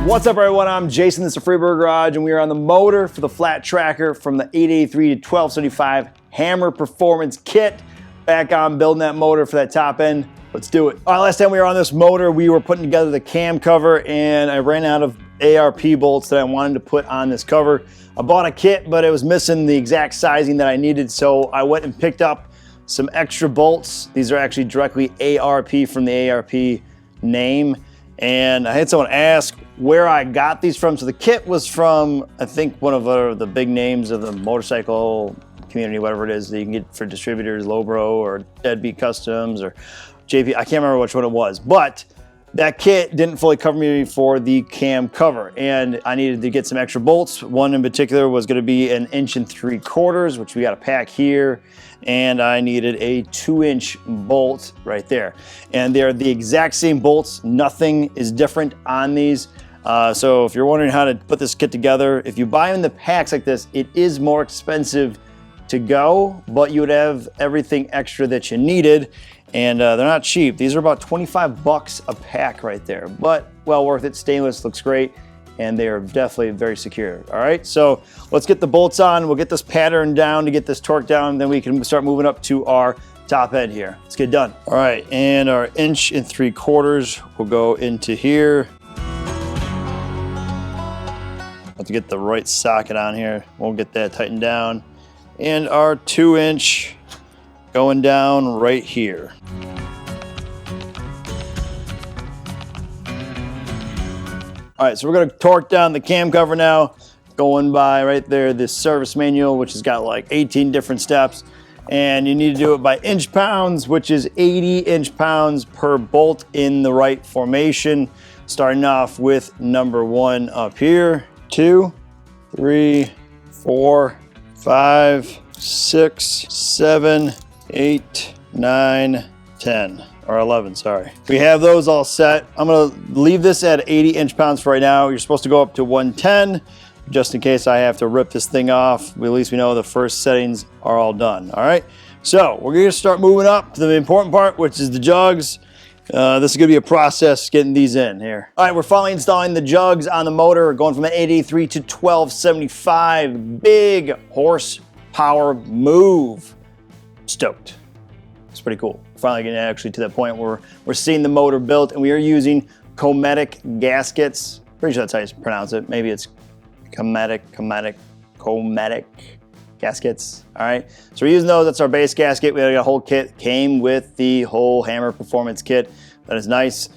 What's up, everyone? I'm Jason, this is Freeburg Garage, and we are on the motor for the flat tracker from the 883 to 1275 Hammer Performance Kit. Back on building that motor for that top end. Let's do it. All right, last time we were on this motor, we were putting together the cam cover, and I ran out of ARP bolts that I wanted to put on this cover. I bought a kit, but it was missing the exact sizing that I needed, so I went and picked up some extra bolts. These are actually directly ARP from the ARP name. And I had someone ask where I got these from. So the kit was from, I think, one of the big names of the motorcycle community, whatever it is that you can get for distributors, Lowbro or Deadbeat Customs or JP. I can't remember which one it was, but that kit didn't fully cover me for the cam cover, and I needed to get some extra bolts. One in particular was going to be an 1 3/4 inch, which we got a pack here, and I needed a 2-inch bolt right there. And they're the exact same bolts. Nothing is different on these. So if you're wondering how to put this kit together, if you buy them in the packs like this, it is more expensive to go, but you would have everything extra that you needed. And they're not cheap. These are about 25 bucks a pack right there, but well worth it. Stainless, looks great, and they are definitely very secure. All right, so let's get the bolts on. We'll get this pattern down to get this torque down, then we can start moving up to our top end here. Let's get done. All right, and our 1 3/4 inch will go into here. Have to get the right socket on here. We'll get that tightened down. And our 2-inch going down right here. All right, so we're gonna torque down the cam cover now, going by right there, this service manual, which has got like 18 different steps. And you need to do it by inch pounds, which is 80 inch pounds per bolt in the right formation. Starting off with number 1 up here, 2, 3, 4, 5, 6, 7, 8, 9, 10, or 11, sorry. We have those all set. I'm gonna leave this at 80 inch pounds for right now. You're supposed to go up to 110, just in case I have to rip this thing off. At least we know the first settings are all done, all right? So we're gonna start moving up to the important part, which is the jugs. This is gonna be a process getting these in here. All right, we're finally installing the jugs on the motor, going from an 883 to 1275. Big horsepower move. Stoked. It's pretty cool. Finally getting actually to that point where we're seeing the motor built, and we are using chromatic gaskets. Pretty sure that's how you pronounce it. Maybe it's chromatic gaskets. All right, so we're using those. That's our base gasket. We got a whole kit. Came with the whole Hammer Performance Kit. That is nice.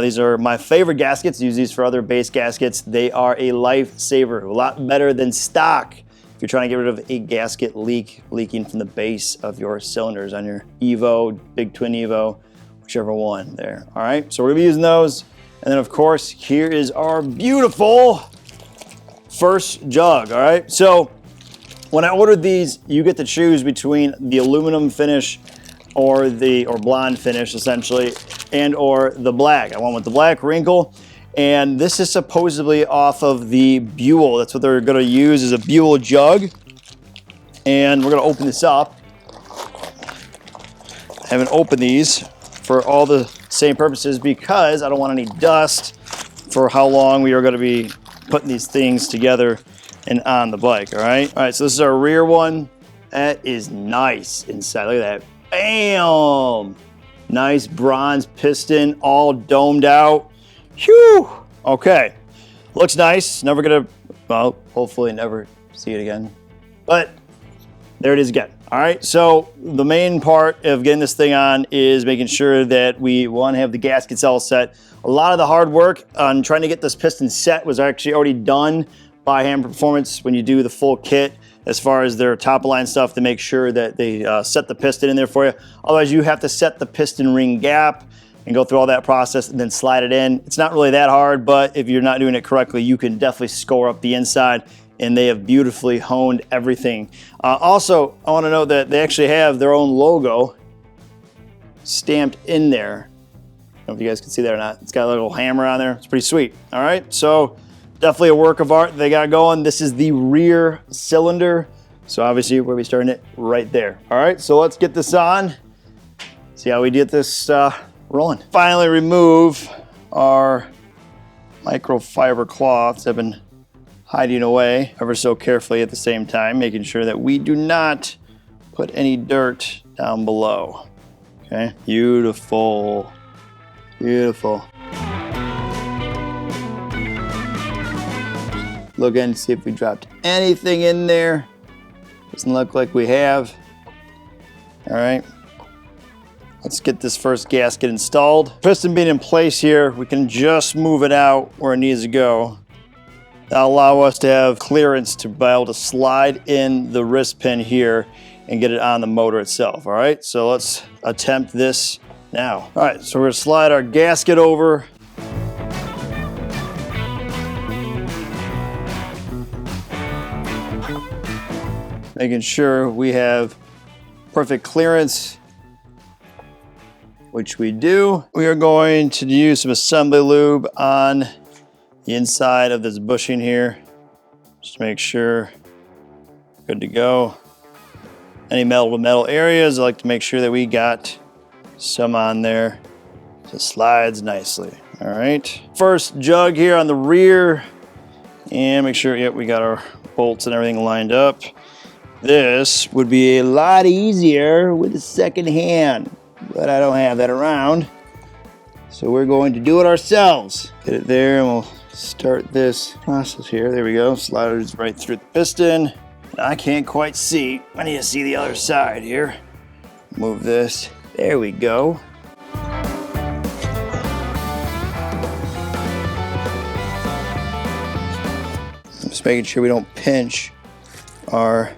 These are my favorite gaskets. Use these for other base gaskets. They are a lifesaver. A lot better than stock. If you're trying to get rid of a gasket leaking from the base of your cylinders on your Evo, big twin Evo, whichever one there. All right, so we're gonna be using those. And then of course, here is our beautiful first jug, all right? So when I ordered these, you get to choose between the aluminum finish or blonde finish essentially, and or the black. I went with the black wrinkle. And this is supposedly off of the Buell. That's what they're gonna use, is a Buell jug. And we're gonna open this up. I haven't opened these for all the same purposes because I don't want any dust for how long we are gonna be putting these things together and on the bike, all right? All right, so this is our rear one. That is nice inside, look at that, bam! Nice bronze piston, all domed out. Phew! Okay, looks nice. Never gonna, well, hopefully never see it again. But there it is again. All right, so the main part of getting this thing on is making sure that we want to have the gaskets all set. A lot of the hard work on trying to get this piston set was actually already done by Hammer Performance when you do the full kit, as far as their top of line stuff, to make sure that they set the piston in there for you. Otherwise, you have to set the piston ring gap and go through all that process and then slide it in. It's not really that hard, but if you're not doing it correctly, you can definitely score up the inside, and they have beautifully honed everything. Also, I wanna note that they actually have their own logo stamped in there. I don't know if you guys can see that or not. It's got a little hammer on there. It's pretty sweet. All right, so definitely a work of art they got going. This is the rear cylinder. So obviously we'll be starting it right there. All right, so let's get this on. See how we get this rolling. Finally remove our microfiber cloths have been hiding away ever so carefully at the same time, making sure that we do not put any dirt down below. Okay, beautiful, beautiful. Look in to see if we dropped anything in there. Doesn't look like we have. All right, let's get this first gasket installed. Piston being in place here, we can just move it out where it needs to go. That'll allow us to have clearance to be able to slide in the wrist pin here and get it on the motor itself. All right, so let's attempt this now. All right, so we're gonna slide our gasket over. Making sure we have perfect clearance, which we do. We are going to use some assembly lube on the inside of this bushing here, just to make sure good to go. Any metal to metal areas, I like to make sure that we got some on there so it slides nicely. All right, first jug here on the rear, and make sure, yep, we got our bolts and everything lined up. This would be a lot easier with a second hand, but I don't have that around. So we're going to do it ourselves. Get it there and we'll start this process here. There we go, sliders right through the piston. I can't quite see, I need to see the other side here. Move this, there we go. Just making sure we don't pinch our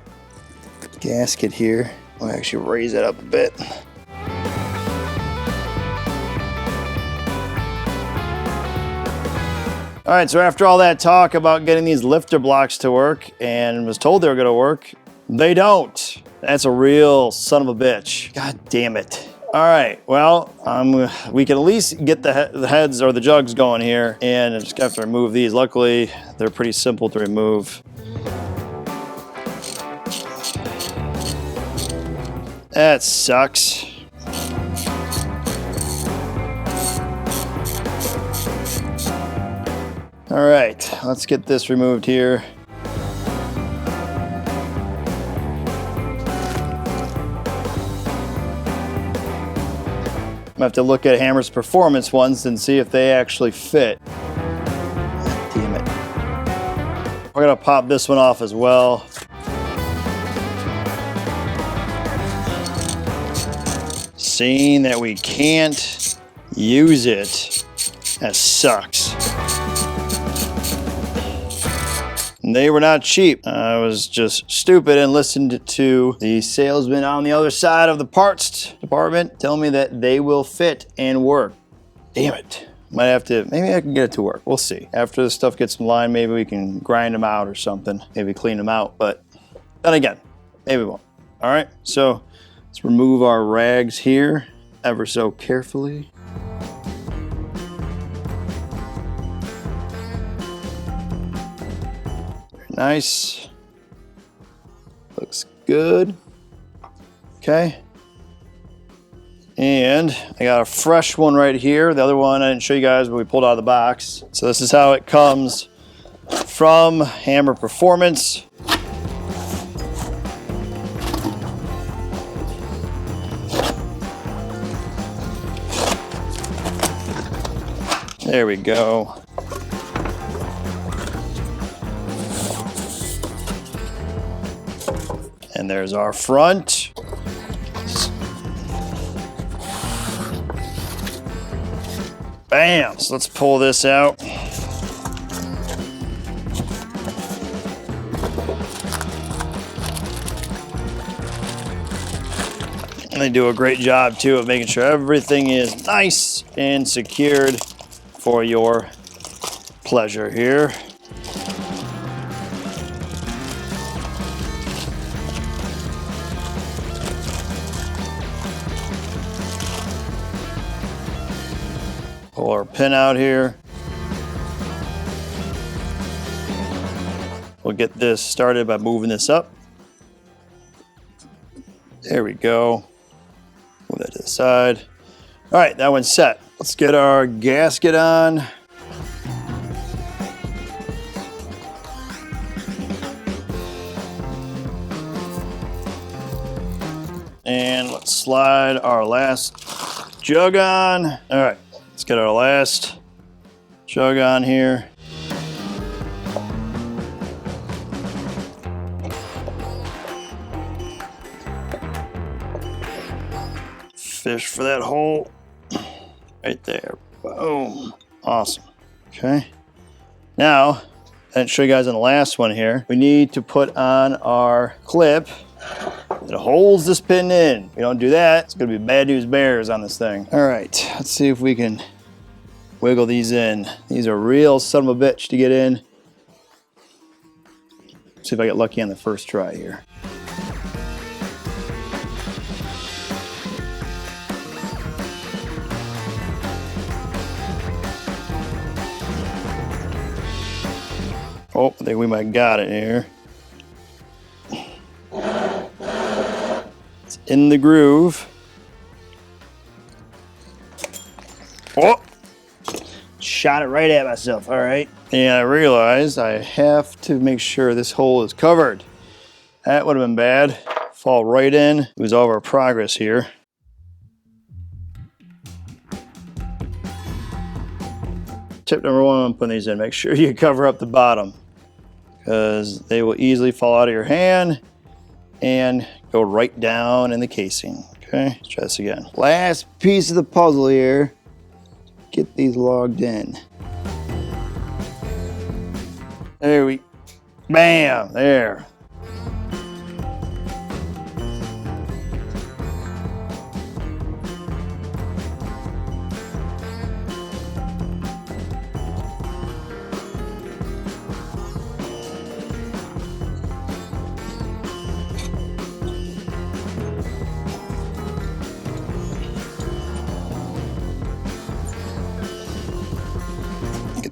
gasket here. I'll actually raise it up a bit. All right, so after all that talk about getting these lifter blocks to work and was told they were gonna work, they don't. That's a real son of a bitch. God damn it. All right, well, we can at least get the heads or the jugs going here, and I just have to remove these. Luckily, they're pretty simple to remove. That sucks. All right, let's get this removed here. I have to look at Hammer's performance ones and see if they actually fit. God damn it. We're gonna pop this one off as well. Seeing that we can't use it, that sucks. And they were not cheap. I was just stupid and listened to the salesman on the other side of the parts department tell me that they will fit and work. Damn it. Might have to, maybe I can get it to work. We'll see. After this stuff gets in line, maybe we can grind them out or something. Maybe clean them out, but then again, maybe we won't. All right, so let's remove our rags here ever so carefully. Very nice. Looks good. Okay. And I got a fresh one right here. The other one I didn't show you guys, but we pulled out of the box. So this is how it comes from Hammer Performance. There we go. And there's our front. Bam! So let's pull this out. And they do a great job too of making sure everything is nice and secured for your pleasure here. Pull our pin out here. We'll get this started by moving this up. There we go. Move that to the side. All right, that one's set. Let's get our gasket on. And let's slide our last jug on. All right, let's get our last jug on here. Fish for that hole right there. Boom. Awesome. Okay. Now, I didn't show you guys on the last one here. We need to put on our clip that holds this pin in. If we don't do that, it's gonna be bad news bears on this thing. All right, let's see if we can wiggle these in. These are real son of a bitch to get in. See if I get lucky on the first try here. Oh, I think we might got it here. It's in the groove. Oh, shot it right at myself, all right. And I realized I have to make sure this hole is covered. That would have been bad. Fall right in, lose all of our progress here. Tip number one when putting these in, make sure you cover up the bottom, because they will easily fall out of your hand and go right down in the casing. Okay, let's try this again. Last piece of the puzzle here. Get these logged in. There we, bam, there.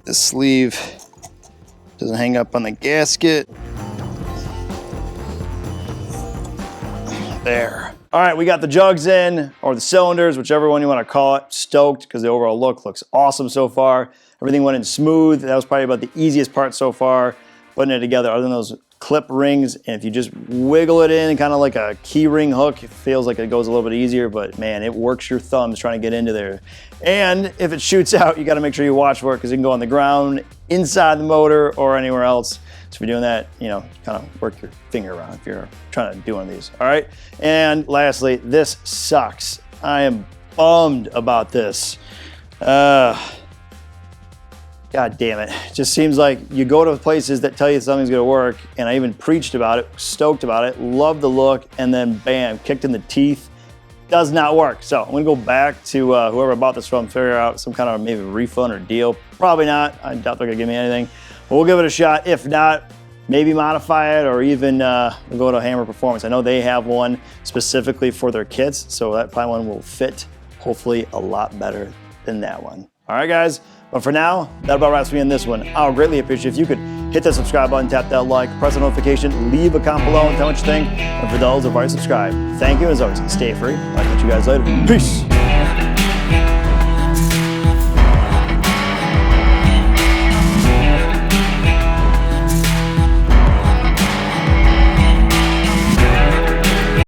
The sleeve doesn't hang up on the gasket. There. All right, we got the jugs in, or the cylinders, whichever one you want to call it. Stoked, because the overall look looks awesome so far. Everything went in smooth. That was probably about the easiest part so far, putting it together, other than those clip rings. And if you just wiggle it in, kind of like a key ring hook, it feels like it goes a little bit easier, but man, it works your thumbs trying to get into there. And if it shoots out, you got to make sure you watch for it, because it can go on the ground, inside the motor, or anywhere else. So if you're doing that, you know, kind of work your finger around if you're trying to do one of these. All right. And lastly, this sucks. I am bummed about this. God damn it. It just seems like you go to places that tell you something's gonna work, and I even preached about it, stoked about it, loved the look, and then bam, kicked in the teeth. Does not work. So I'm gonna go back to whoever I bought this from, figure out some kind of maybe refund or deal. Probably not. I doubt they're gonna give me anything. But we'll give it a shot. If not, maybe modify it, or even we'll go to Hammer Performance. I know they have one specifically for their kits, so that probably one will fit hopefully a lot better than that one. All right, guys. But for now, that about wraps me in this one. I would greatly appreciate if you could hit that subscribe button, tap that like, press the notification, leave a comment below and tell me what you think. And for those who've already subscribed, thank you as always. Stay free. I'll catch you guys later. Peace.